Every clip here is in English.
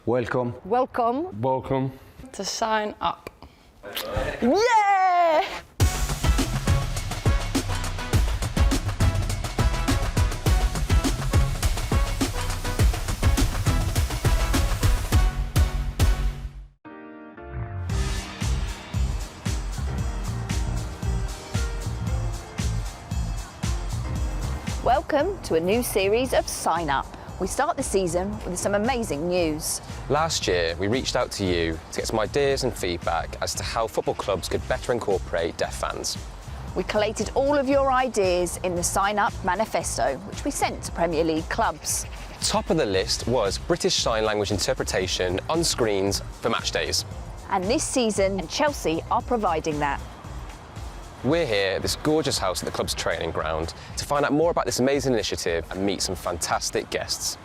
Welcome. Welcome. Welcome. To sign up. Yeah! Welcome to a new series of Sign Up. We start the season with some amazing news. Last year, we reached out to you to get some ideas and feedback as to how football clubs could better incorporate deaf fans. We collated all of your ideas in the Sign Up manifesto, which we sent to Premier League clubs. Top of the list was British Sign Language interpretation on screens for match days. And this season, Chelsea are providing that. We're here at this gorgeous house at the club's training ground to find out more about this amazing initiative and meet some fantastic guests.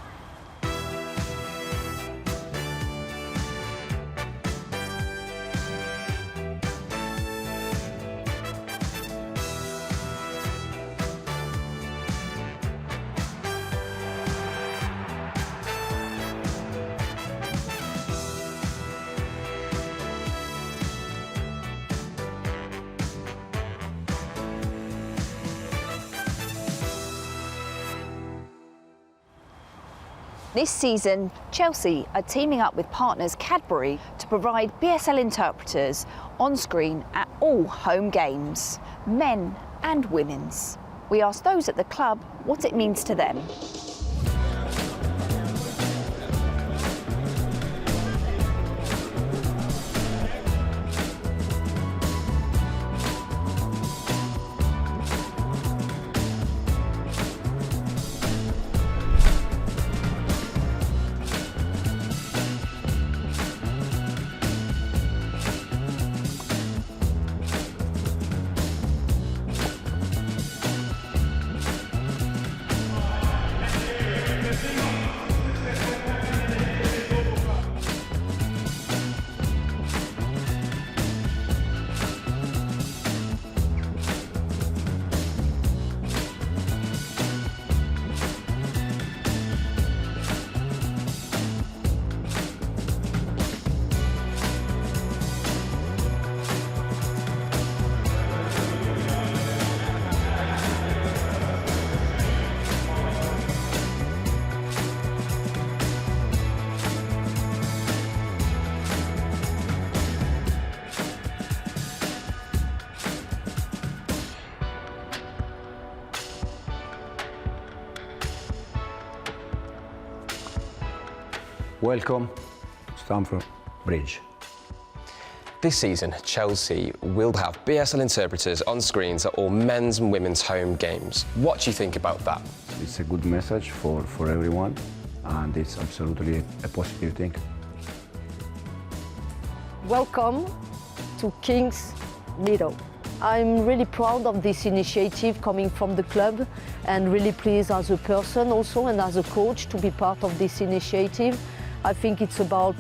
This season, Chelsea are teaming up with partners Cadbury to provide BSL interpreters on screen at all home games, men and women's. We asked those at the club what it means to them. Welcome, Stamford Bridge. This season, Chelsea will have BSL interpreters on screens at all men's and women's home games. What do you think about that? It's a good message for everyone, and it's absolutely a positive thing. Welcome to King's Meadow. I'm really proud of this initiative coming from the club and really pleased as a person also and as a coach to be part of this initiative. I think it's about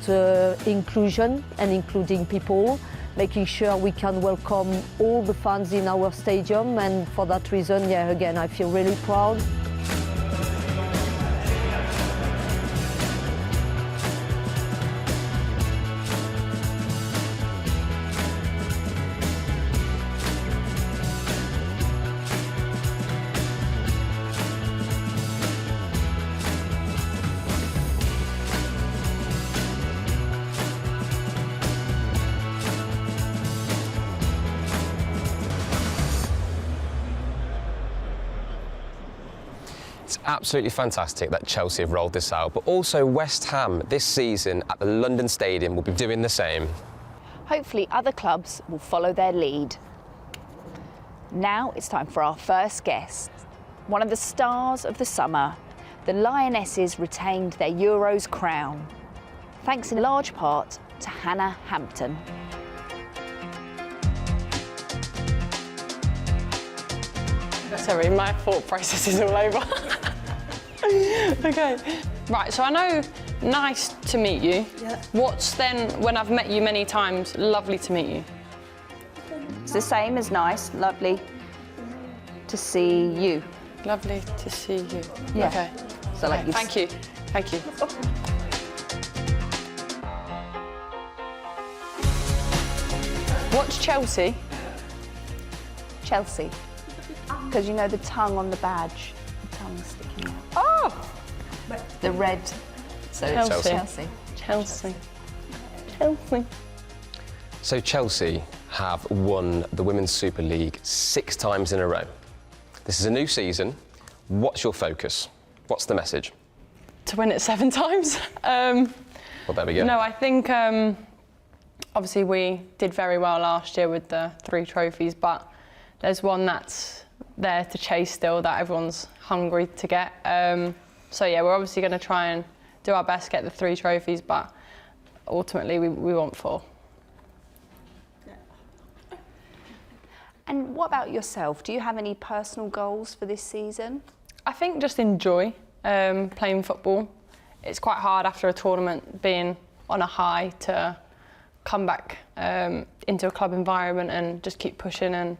inclusion and including people, making sure we can welcome all the fans in our stadium, and for that reason, yeah, again, I feel really proud. It's absolutely fantastic that Chelsea have rolled this out, but also West Ham this season at the London Stadium will be doing the same. Hopefully other clubs will follow their lead. Now it's time for our first guest. One of the stars of the summer, the Lionesses retained their Euros crown, thanks in large part to Hannah Hampton. Sorry, my thought process is all over. Okay. Right, so I know nice to meet you. Yeah. What's then, when I've met you many times, lovely to meet you? It's the same as nice, lovely to see you. Lovely to see you. Yeah. Okay. So like Okay, thank you. Thank you. What's Chelsea? Chelsea. Because you know the tongue on the badge, the tongue sticking out. Oh! The red. So it's Chelsea. Chelsea. Chelsea. Chelsea. So Chelsea have won the Women's Super League 6 times in a row. This is a new season. What's your focus? What's the message? To win it 7 times. Well, there we go. No, I think obviously we did very well last year with the 3 trophies, but there's one that's there to chase still that everyone's hungry to get. So yeah, we're obviously going to try and do our best to get the 3 trophies, but ultimately we want 4. And what about yourself? Do you have any personal goals for this season? I think just enjoy playing football. It's quite hard after a tournament being on a high to come back into a club environment and just keep pushing, and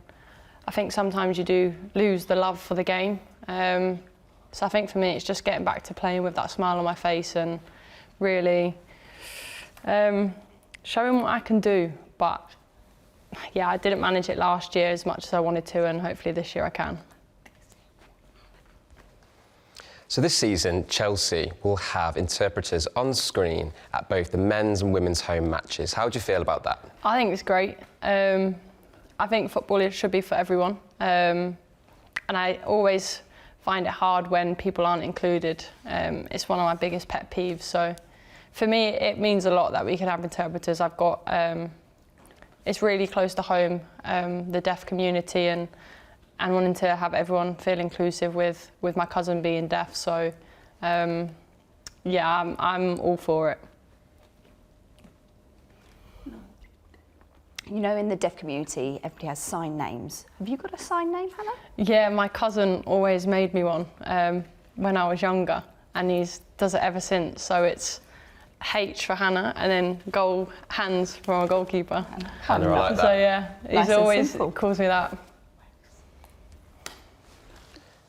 I think sometimes you do lose the love for the game. So I think for me it's just getting back to playing with that smile on my face and really showing what I can do. But yeah, I didn't manage it last year as much as I wanted to, and hopefully this year I can. So this season, Chelsea will have interpreters on screen at both the men's and women's home matches. How do you feel about that? I think it's great. I think football should be for everyone. And I always find it hard when people aren't included. It's one of my biggest pet peeves. So for me, it means a lot that we can have interpreters. I've got, it's really close to home, the deaf community, and wanting to have everyone feel inclusive with my cousin being deaf. So yeah, I'm all for it. You know, in the deaf community, everybody has sign names. Have you got a sign name, Hannah? Yeah, my cousin always made me one when I was younger, and he's does it ever since. So it's H for Hannah, and then hands for a goalkeeper. Hannah, I like that. So yeah, Nice he's and always simple. calls me that.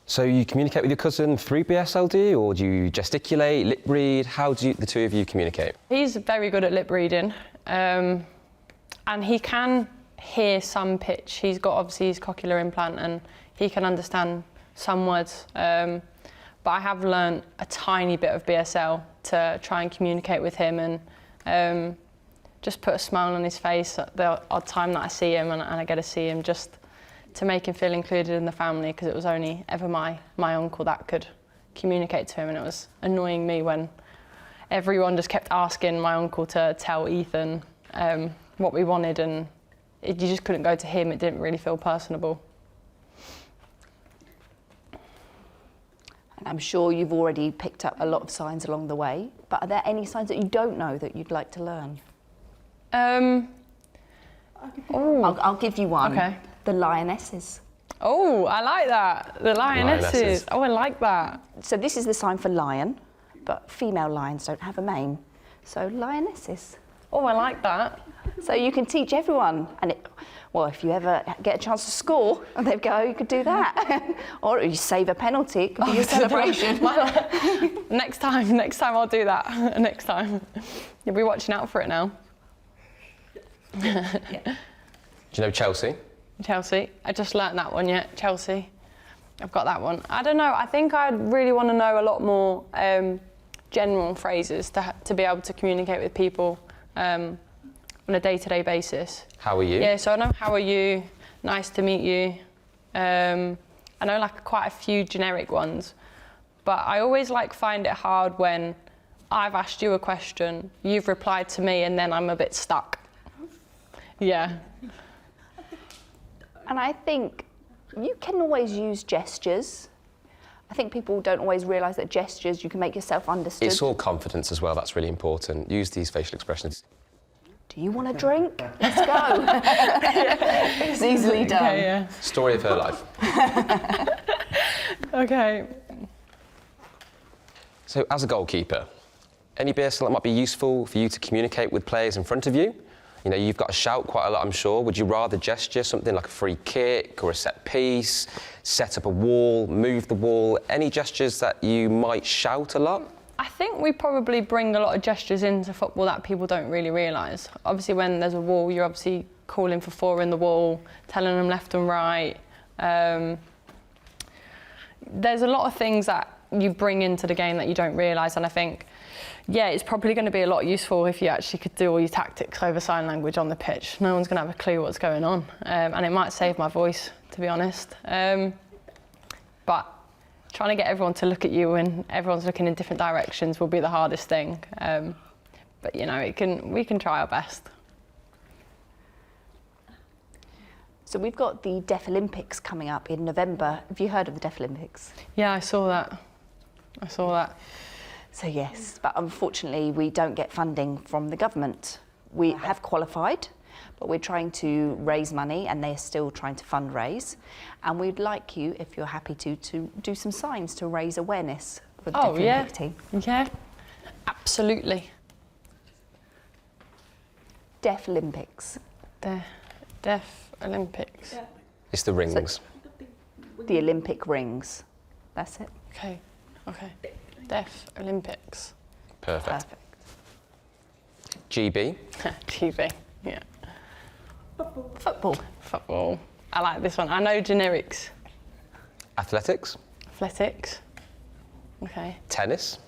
So you communicate with your cousin through BSL, do you? Or do you gesticulate, lip read? How do the 2 of you communicate? He's very good at lip reading, and he can hear some pitch. He's got obviously his cochlear implant, and he can understand some words. But I have learnt a tiny bit of BSL to try and communicate with him, and just put a smile on his face at the odd time that I see him, and I get to see him, just to make him feel included in the family, because it was only ever my uncle that could communicate to him, and it was annoying me when everyone just kept asking my uncle to tell Ethan what we wanted, and you just couldn't go to him. It didn't really feel personable. And I'm sure you've already picked up a lot of signs along the way, but are there any signs that you don't know that you'd like to learn? I'll give you one. Okay. The lionesses. Oh, I like that. The lionesses. Lionesses. Oh, I like that. So this is the sign for lion, but female lions don't have a mane. So lionesses. Oh, I like that. So you can teach everyone, and well, if you ever get a chance to score, and they go, you could do that, or you save a penalty. It could be your celebration. Next time I'll do that. Next time, you'll be watching out for it now. Do you know Chelsea? Chelsea. I just learnt that one yet. Chelsea. I've got that one. I don't know. I think I'd really want to know a lot more general phrases to be able to communicate with people on a day-to-day basis. How are you? Yeah, so I know how are you, nice to meet you. I know like quite a few generic ones, but I always find it hard when I've asked you a question, you've replied to me, and then I'm a bit stuck. Yeah. And I think you can always use gestures. I think people don't always realise that gestures, you can make yourself understood. It's all confidence as well, that's really important. Use these facial expressions. Do you want a drink? Let's go. It's easily done. Okay, yeah. Story of her life. Okay. So as a goalkeeper, any BSL that might be useful for you to communicate with players in front of you? You know, you've got to shout quite a lot, I'm sure. Would you rather gesture something like a free kick or a set piece, set up a wall, move the wall? Any gestures that you might shout a lot? I think we probably bring a lot of gestures into football that people don't really realise. Obviously, when there's a wall, you're obviously calling for 4 in the wall, telling them left and right. There's a lot of things that you bring into the game that you don't realise, and I think, yeah, it's probably going to be a lot useful if you actually could do all your tactics over sign language on the pitch. No one's going to have a clue what's going on, and it might save my voice, to be honest. But trying to get everyone to look at you when everyone's looking in different directions will be the hardest thing. But you know, we can try our best. So we've got the Deaf Olympics coming up in November. Have you heard of the Deaf Olympics? Yeah, I saw that. So yes, but unfortunately we don't get funding from the government. We have qualified, but we're trying to raise money and they're still trying to fundraise. And we'd like you, if you're happy to do some signs to raise awareness for the Deaf Olympic team. Yeah, absolutely. Deaf Olympics. Deaf Olympics. Yeah. It's the rings. The Olympic rings. That's it. Okay. Deaf Olympics. Perfect. GB. GB, yeah. Football. I like this one. I know generics. Athletics. Okay. Tennis.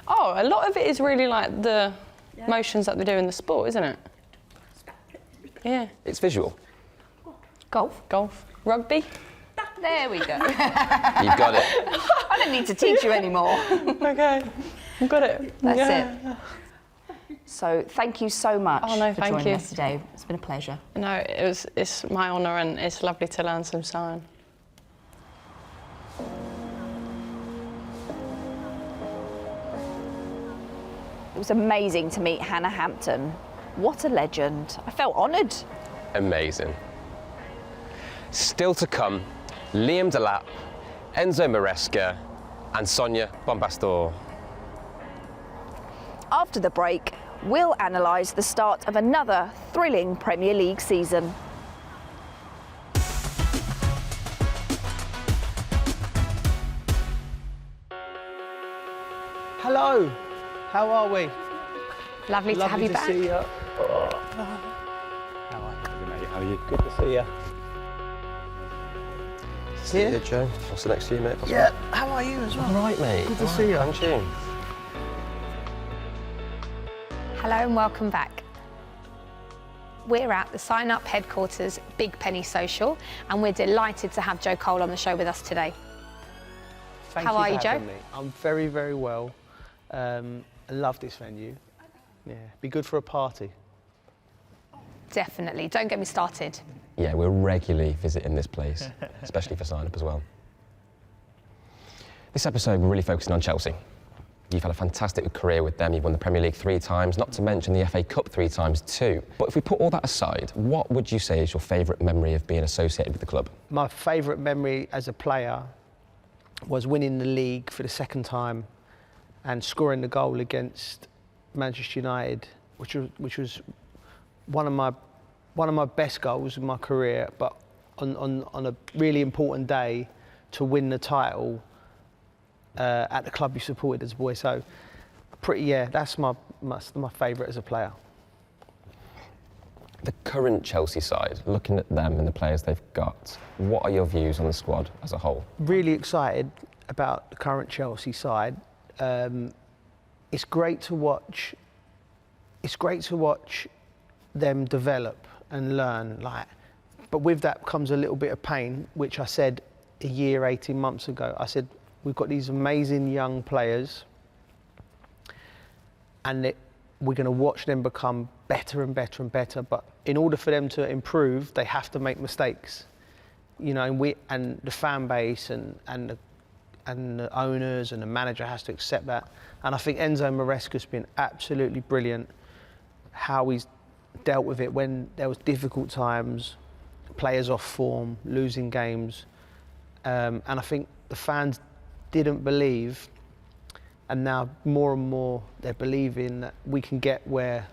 Oh, a lot of it is really like the motions that they do in the sport, isn't it? Yeah. It's visual. Golf. Rugby. There we go. You've got it. I don't need to teach you anymore. Okay, I've got it. That's it. So thank you so much for thank joining you. us today. It's been a pleasure. No, it's my honour and it's lovely to learn some sign. It was amazing to meet Hannah Hampton. What a legend. I felt honoured. Amazing. Still to come, Liam Delap, Enzo Maresca and Sonia Bompastor. After the break, we'll analyse the start of another thrilling Premier League season. Hello, how are we? Lovely to have you back. See you. How are you, mate? How are you? Good to see you. Here, Joe. What's the next to you, mate? Yeah, how are you as well? All right, mate. Good to see you. Thank you. Hello and welcome back. We're at the Sign Up headquarters Big Penny Social and we're delighted to have Joe Cole on the show with us today. How are you, Joe? I'm very, very well. I love this venue. Yeah, be good for a party. Definitely. Don't get me started. Yeah, we're regularly visiting this place, especially for sign-up as well. This episode, we're really focusing on Chelsea. You've had a fantastic career with them. You've won the Premier League 3 times, not to mention the FA Cup 3 times too. But if we put all that aside, what would you say is your favourite memory of being associated with the club? My favourite memory as a player was winning the league for the 2nd time and scoring the goal against Manchester United, which was one of my best goals in my career, but on a really important day to win the title at the club you supported as a boy. So, that's my favourite as a player. The current Chelsea side, looking at them and the players they've got, what are your views on the squad as a whole? Really excited about the current Chelsea side. It's great to watch. It's great to watch them develop and learn. But with that comes a little bit of pain, which I said a year, 18 months ago. I said we've got these amazing young players, and we're going to watch them become better and better and better. But in order for them to improve, they have to make mistakes. You know, and the fan base and the owners and the manager has to accept that. And I think Enzo Maresca's been absolutely brilliant. How he's dealt with it when there was difficult times, players off form, losing games, and I think the fans didn't believe, and now more and more they're believing that we can get where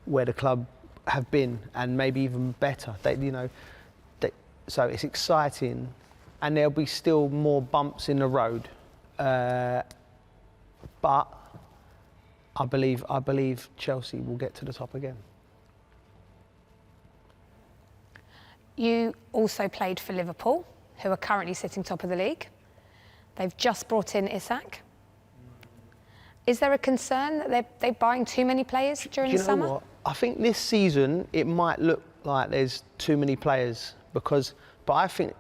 the club have been and maybe even better. So it's exciting, and there'll be still more bumps in the road, but I believe Chelsea will get to the top again. You also played for Liverpool, who are currently sitting top of the league. They've just brought in Isak. Is there a concern that they're buying too many players during the summer? Do you know what? I think this season it might look like there's too many players but I think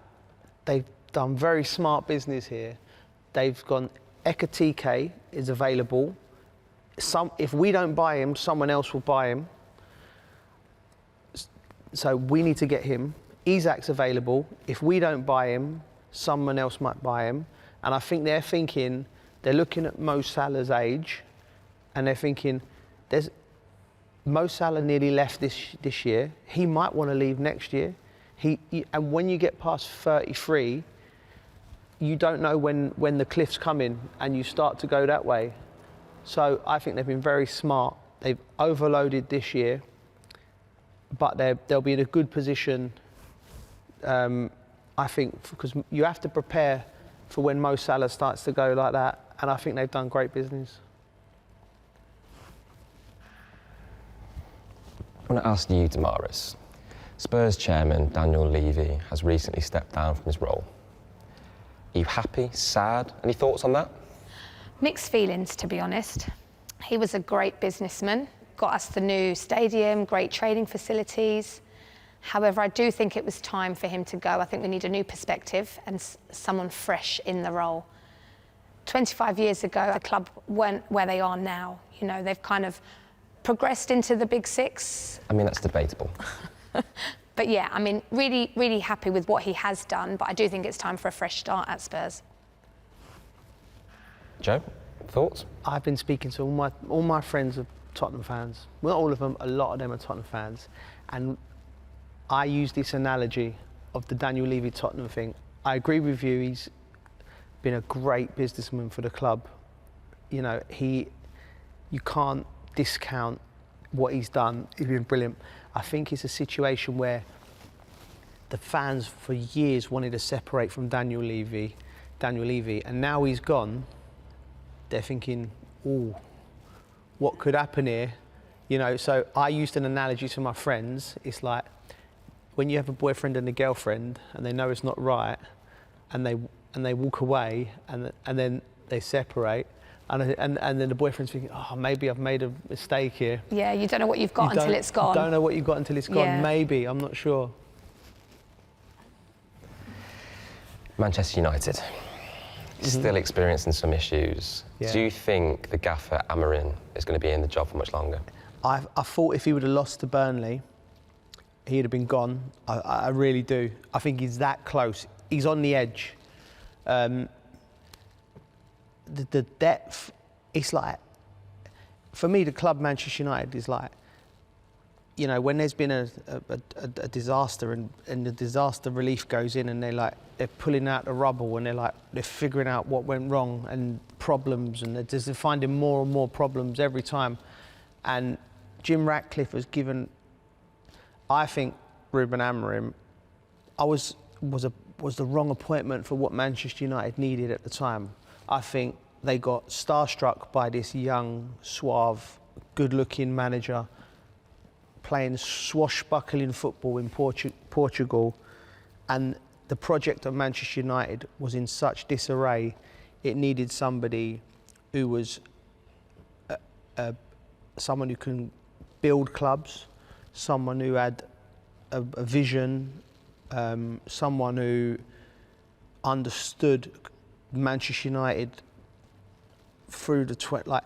they've done very smart business here. They've gone, Ekatike is available. If we don't buy him, someone else will buy him. So we need to get him. Isak's available. If we don't buy him, someone else might buy him. And I think they're looking at Mo Salah's age, and they're thinking, Mo Salah nearly left this year. He might want to leave next year. And when you get past 33, you don't know when the cliff's coming, and you start to go that way. So I think they've been very smart. They've overloaded this year, but they'll be in a good position, I think, because you have to prepare for when Mo Salah starts to go like that, and I think they've done great business. I want to ask you, Damaris. Spurs chairman Daniel Levy has recently stepped down from his role. Are you happy, sad? Any thoughts on that? Mixed feelings, to be honest. He was a great businessman, got us the new stadium, great training facilities. However, I do think it was time for him to go. I think we need a new perspective and someone fresh in the role. 25 years ago, the club weren't where they are now. You know, they've kind of progressed into the big six. I mean, that's debatable. But yeah, I mean, really, really happy with what he has done, but I do think it's time for a fresh start at Spurs. Joe, thoughts? I've been speaking to all my friends are Tottenham fans. Well, not all of them, a lot of them are Tottenham fans. And I use this analogy of the Daniel Levy Tottenham thing. I agree with you, he's been a great businessman for the club. You know, you can't discount what he's done. He's been brilliant. I think it's a situation where the fans for years wanted to separate from Daniel Levy, and now he's gone, they're thinking, oh, what could happen here? You know, so I used an analogy to my friends. It's like when you have a boyfriend and a girlfriend and they know it's not right, and they walk away, and then they separate, and then the boyfriend's thinking, oh, maybe I've made a mistake here. Yeah, you don't know what you've got until it's gone. Don't know what you've got until it's gone. Yeah. Maybe, I'm not sure. Manchester United, still experiencing some issues. Yeah. Do you think the gaffer Amarin is going to be in the job for much longer? I thought if he would have lost to Burnley, he'd have been gone. I really do. I think he's that close. He's on the edge. The depth, it's like, for me, the club Manchester United is like, you know, when there's been a disaster and the disaster relief goes in and they're pulling out the rubble and they're figuring out what went wrong and problems, and they're just finding more and more problems every time. And Jim Ratcliffe has given, I think, Ruben Amorim was the wrong appointment for what Manchester United needed at the time. I think they got starstruck by this young, suave, good-looking manager playing swashbuckling football in Portugal, and the project of Manchester United was in such disarray. It needed somebody who was someone who can build clubs, someone who had a vision, someone who understood Manchester United through the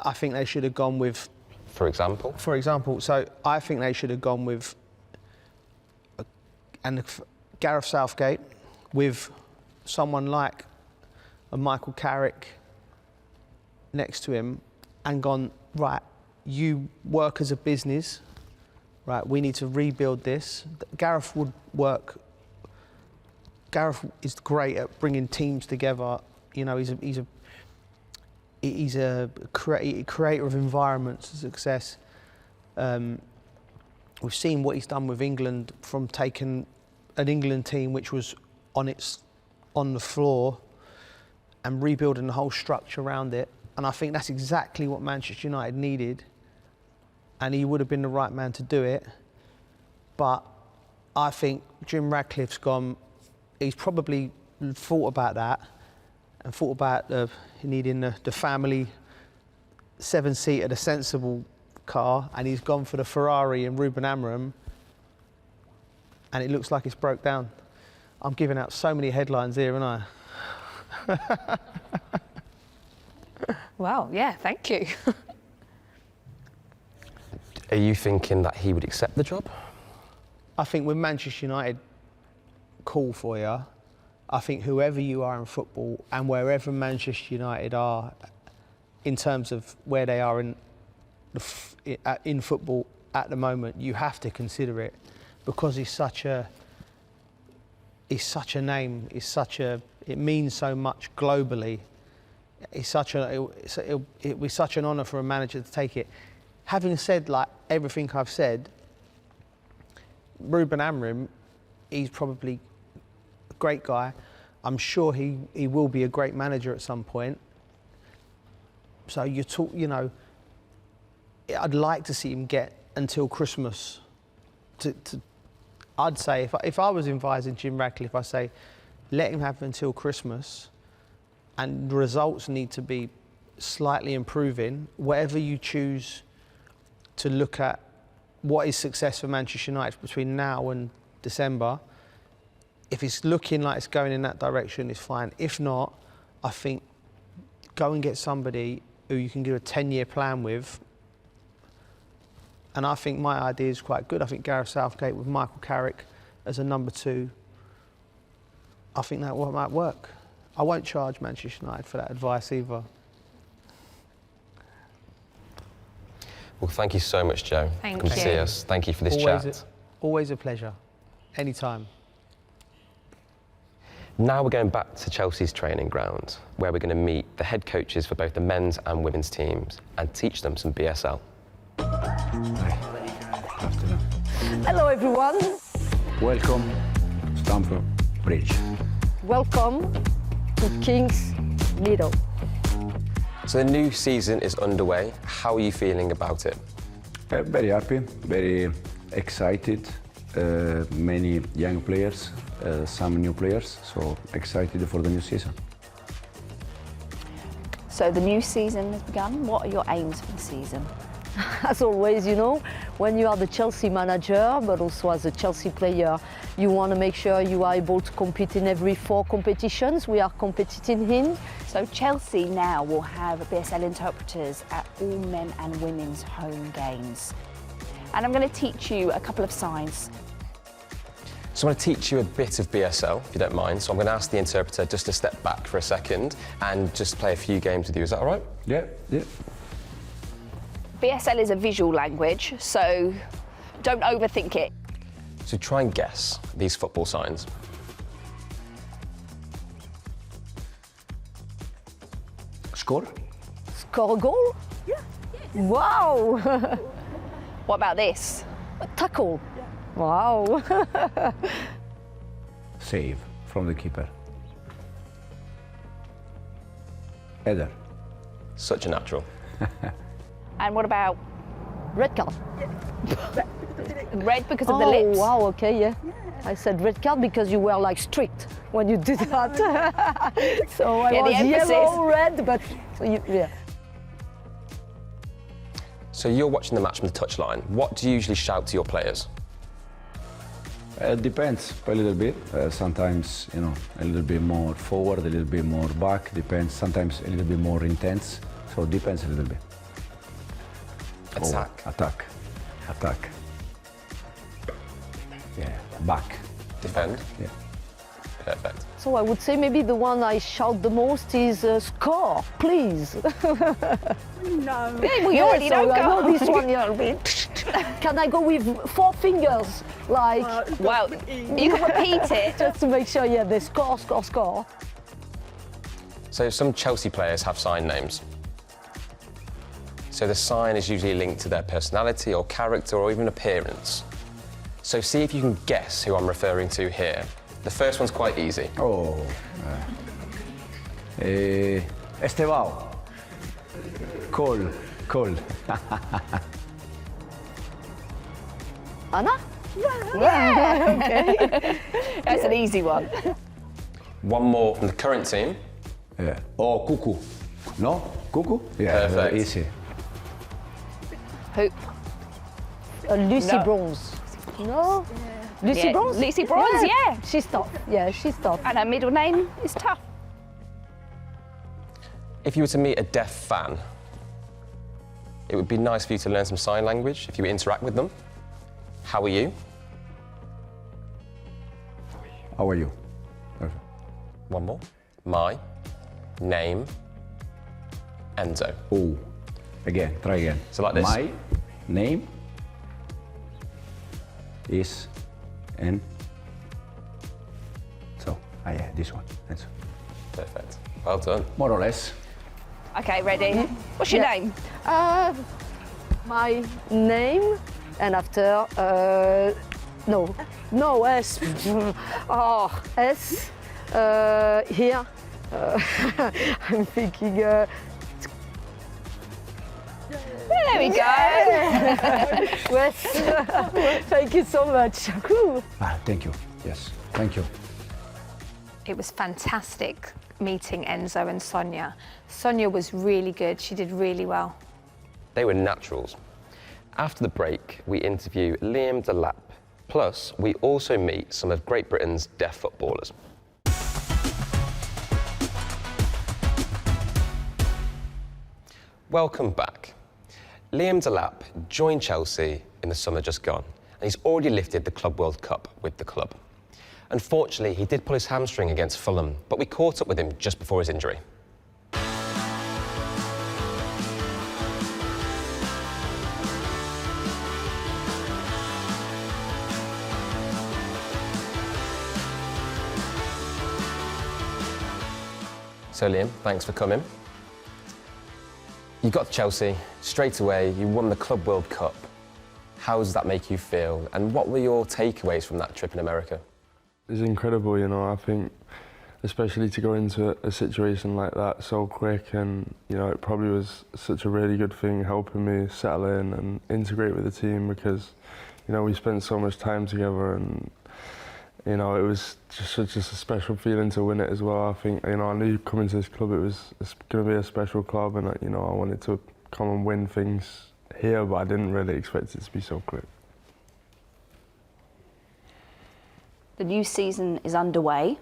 I think they should have gone with. For example, so I think they should have gone with Gareth Southgate, with someone like a Michael Carrick next to him, and gone, right, you work as a business, right, we need to rebuild this. Gareth would work. Gareth is great at bringing teams together. You know, he's a creator of environments of success. We've seen what he's done with England, from taking an England team which was on the floor and rebuilding the whole structure around it. And I think that's exactly what Manchester United needed. And he would have been the right man to do it. But I think Jim Ratcliffe's gone, he's probably thought about that and thought about needing the family 7-seater, the sensible car, and he's gone for the Ferrari and Ruben Amorim, and it looks like it's broke down. I'm giving out so many headlines here, aren't I? Well, yeah, thank you. Are you thinking that he would accept the job? I think when Manchester United call for you, I think whoever you are in football and wherever Manchester United are in terms of where they are in football at the moment, you have to consider it, because he's such a name, it means so much globally. It'll be such an honour for a manager to take it. Having said like everything I've said, Ruben Amorim, he's probably a great guy. I'm sure he will be a great manager at some point. So I'd like to see him get until Christmas. I'd say if I was advising Jim Ratcliffe, I'd say let him have until Christmas, and the results need to be slightly improving. Whatever you choose to look at, what is success for Manchester United between now and December, if it's looking like it's going in that direction, it's fine. If not, I think go and get somebody who you can do a 10-year plan with. And I think my idea is quite good. I think Gareth Southgate with Michael Carrick as a number 2, I think that might work. I won't charge Manchester United for that advice either. Well, thank you so much, Joe. Thank Come you. to see us. Thank you for this chat. Always a pleasure. Anytime. Now we're going back to Chelsea's training ground, where we're going to meet the head coaches for both the men's and women's teams and teach them some BSL. Hello everyone. Welcome, Stamford Bridge. Welcome to King's Meadow. So the new season is underway. How are you feeling about it? Very happy, very excited. Many young players, some new players, so excited for the new season. So the new season has begun. What are your aims for the season? As always, when you are the Chelsea manager, but also as a Chelsea player, you want to make sure you are able to compete in every 4 competitions we are competing in. So Chelsea now will have BSL interpreters at all men and women's home games. And I'm going to teach you a couple of signs. So I'm going to teach you a bit of BSL, if you don't mind. So I'm going to ask the interpreter just to step back for a second and just play a few games with you. Is that all right? Yeah. BSL is a visual language, so don't overthink it. So try and guess these football signs. Score? Score a goal? Yeah. Wow. What about this? A tackle. Wow. Save from the keeper. Header. Such a natural. And what about Red card. red because of the lips? Oh, wow, okay, yeah. I said red card because you were like strict when you did that. So I was yellow, red, but yeah. So you're watching the match from the touchline. What do you usually shout to your players? Depends a little bit. Sometimes, a little bit more forward, a little bit more back. Depends. Sometimes a little bit more intense. So it depends a little bit. Attack. Attack. Yeah. Back. Defend. Yeah. Perfect. So I would say maybe the one I shout the most is score, please. No. Yeah, we already know. I know this one. Can I go with 4 fingers? Like. Well, you can repeat it. Just to make sure, yeah, they score. So some Chelsea players have sign names. So the sign is usually linked to their personality or character or even appearance. So see if you can guess who I'm referring to here. The first one's quite easy. Oh. Estevao. Cole. Anna? Okay. That's an easy one. One more from the current team. Yeah. Oh, Cuckoo. No? Cuckoo? Yeah, Perfect. easy. Who? Lucy No. Bronze. No? Lucy Yeah, Bronze? Lucy Bronze, yeah. She's tough. Yeah, she's tough. And her middle name is tough. If you were to meet a deaf fan, it would be nice for you to learn some sign language if you interact with them. How are you? How are you? Perfect. One more. My name, Enzo. Oh, again, try again. So like this. My name is N. So, yeah, this one. That's Perfect. Well done. more or less. Okay, ready? What's your Yes. name? My name and after no S. Oh, S. Here. I'm thinking. There we go. Yes. Thank you so much. Cool. Thank you. Yes, thank you. It was fantastic meeting Enzo and Sonia. Sonia was really good. She did really well. They were naturals. After the break, we interview Liam Delap. Plus, we also meet some of Great Britain's deaf footballers. Welcome back. Liam Delap joined Chelsea in the summer just gone, and he's already lifted the Club World Cup with the club. Unfortunately, he did pull his hamstring against Fulham, but we caught up with him just before his injury. So Liam, thanks for coming. You got to Chelsea straight away, you won the Club World Cup. How does that make you feel? And what were your takeaways from that trip in America? It's incredible, you know, I think, especially to go into a situation like that so quick, and, you know, it probably was such a really good thing helping me settle in and integrate with the team because, you know, we spent so much time together and, you know, it was just a special feeling to win it as well. I think, you know, I knew coming to this club it's going to be a special club and, you know, I wanted to come and win things here, but I didn't really expect it to be so quick. The new season is underway.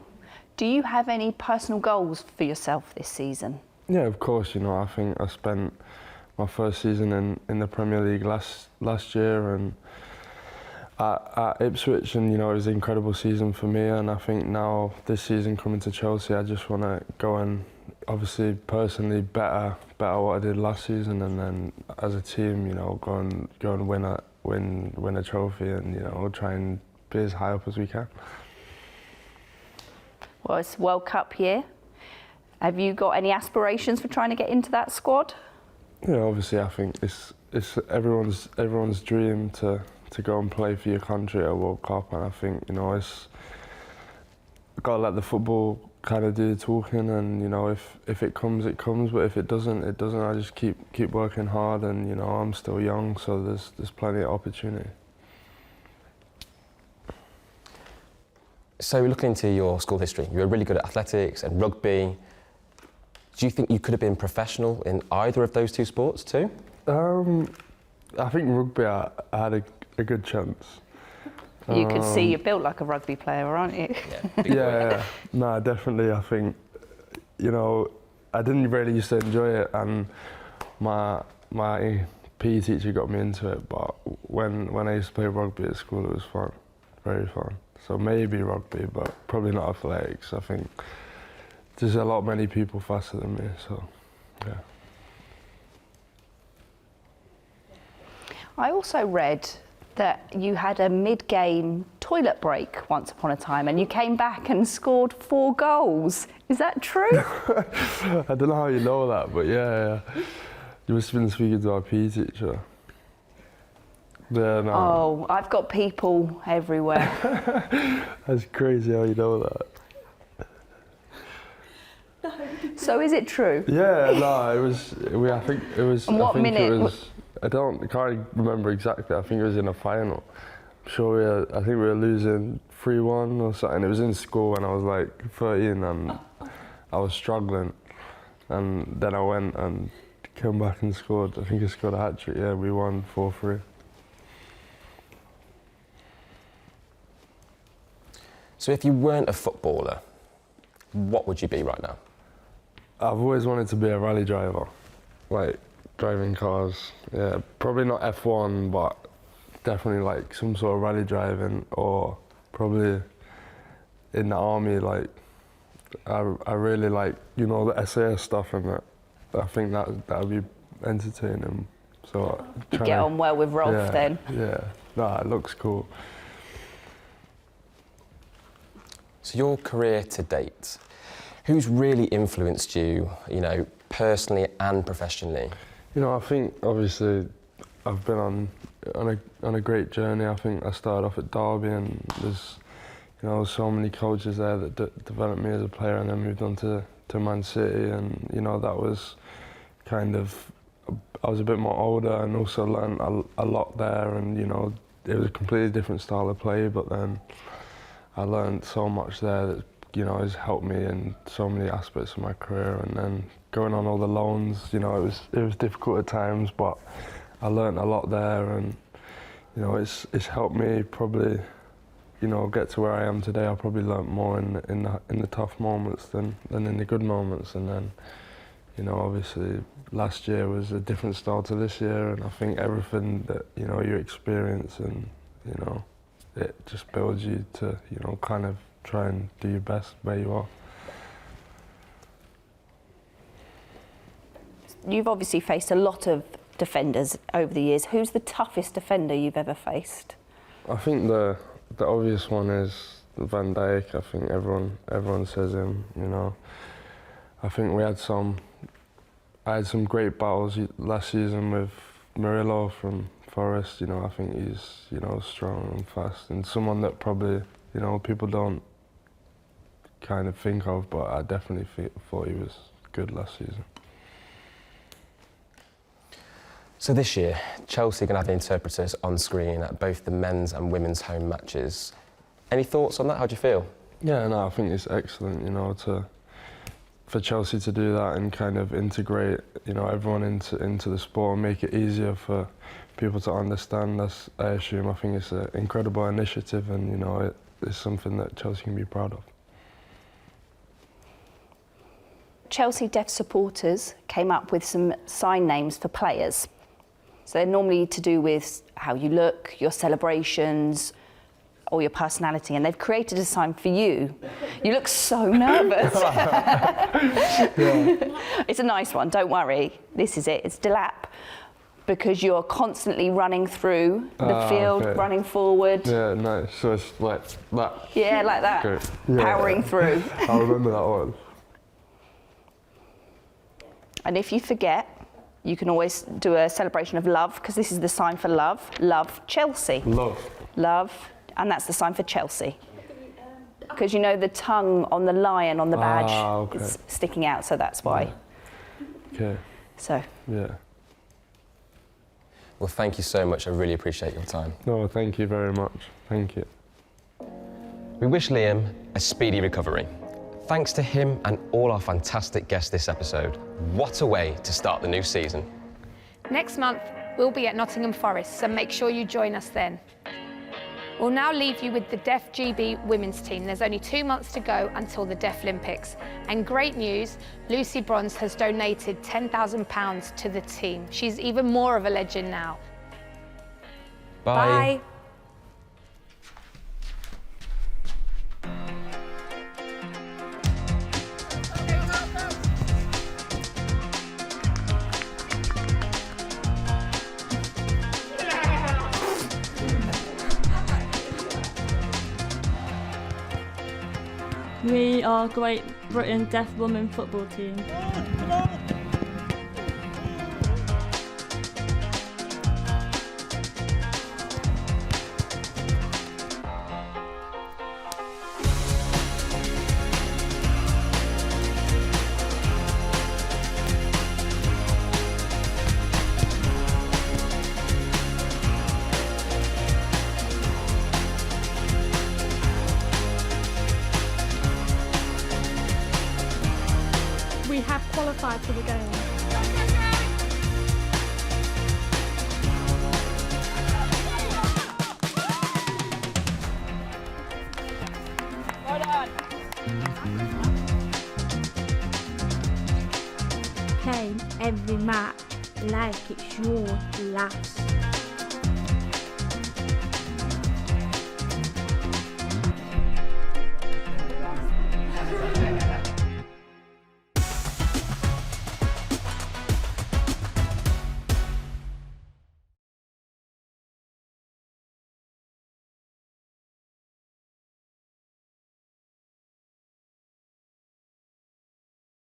Do you have any personal goals for yourself this season? Yeah, of course. You know, I think I spent my first season in the Premier League last year and at Ipswich, and you know, it was an incredible season for me. And I think now this season coming to Chelsea, I just want to go and obviously personally better what I did last season, and then as a team, you know, go and win a trophy, and you know, try and be as high up as we can. Well, it's World Cup year. Have you got any aspirations for trying to get into that squad? Yeah, obviously, I think it's everyone's dream to go and play for your country at a World Cup, and I think, you know, it's got to let the football kind of do the talking, and you know, if it comes, it comes, but if it doesn't, it doesn't. I just keep working hard, and you know, I'm still young, so there's plenty of opportunity. So looking into your school history, you were really good at athletics and rugby. Do you think you could have been professional in either of those two sports too? I think rugby, I had a good chance. You could see you're built like a rugby player, aren't you? Yeah, no, definitely. I think, you know, I didn't really used to enjoy it, and my PE teacher got me into it. But when I used to play rugby at school, it was fun, very fun. So maybe rugby, but probably not athletics. I think there's many people faster than me, so yeah. I also read that you had a mid-game toilet break once upon a time, and you came back and scored 4 goals. Is that true? I don't know how you know that, but yeah. You must have been speaking to our PE teacher. Yeah, no. Oh, I've got people everywhere. That's crazy how you know that. So is it true? Yeah, no, it was. I think it was. And what I think minute? It was. I can't remember exactly. I think it was in a final. sure I think we were losing 3-1 or something. It was in school when I was like 13 and I was struggling. And then I went and came back and scored. I think I scored a hat-trick. Yeah, we won 4-3. So if you weren't a footballer, what would you be right now? I've always wanted to be a rally driver, like driving cars. Yeah, probably not F1, but definitely like some sort of rally driving, or probably in the army. Like I really like, you know, the SAS stuff and that. I think that would be entertaining. So you get on well with Rolf then. Yeah, no, it looks cool. So your career to date, who's really influenced you, you know, personally and professionally? You know, I think obviously I've been on a great journey. I think I started off at Derby, and there's, you know, so many coaches there that developed me as a player, and then moved on to Man City, and you know, that was kind of, I was a bit more older and also learned a lot there, and you know, it was a completely different style of play, but then I learned so much there that, you know, has helped me in so many aspects of my career. And then going on all the loans, you know, it was difficult at times, but I learned a lot there, and you know, it's helped me probably, you know, get to where I am today. I probably learnt more in the tough moments than in the good moments. And then, you know, obviously last year was a different start to this year, and I think everything that, you know, you experience, and you know, it just builds you to, you know, kind of try and do your best where you are. You've obviously faced a lot of defenders over the years. Who's the toughest defender you've ever faced? I think the obvious one is Van Dijk. I think everyone says him, you know. I think I had some great battles last season with Murillo from Forest. You know, I think he's, you know, strong and fast, and someone that probably, you know, people don't kind of think of, but I definitely thought he was good last season. So this year, Chelsea are going to have the interpreters on screen at both the men's and women's home matches. Any thoughts on that? How do you feel? Yeah, no, I think it's excellent, you know, for Chelsea to do that and kind of integrate, you know, everyone into the sport and make it easier for people to understand. I assume. I think it's an incredible initiative, and you know, it's something that Chelsea can be proud of. Chelsea deaf supporters came up with some sign names for players. So they're normally to do with how you look, your celebrations, or your personality, and they've created a sign for you. You look so nervous. It's a nice one, don't worry. This is it, it's Delap, because you're constantly running through the field, running forward. Yeah, nice. So it's like that. Yeah, like that. Okay. Yeah. Powering through. I remember that one. And if you forget, you can always do a celebration of love, because this is the sign for love. Love Chelsea. Love. Love, and that's the sign for Chelsea. Because you know the tongue on the lion on the badge is sticking out, so that's why. Okay. So. Yeah. Well, thank you so much. I really appreciate your time. No, thank you very much. Thank you. We wish Liam a speedy recovery. Thanks to him and all our fantastic guests this episode. What a way to start the new season. Next month, we'll be at Nottingham Forest, so make sure you join us then. We'll now leave you with the Deaf GB women's team. There's only 2 months to go until the Deaf Olympics. And great news, Lucy Bronze has donated £10,000 to the team. She's even more of a legend now. Bye. Bye. We are Great Britain Deaf Women Football Team. qualified for the games. Play every match like it's your last.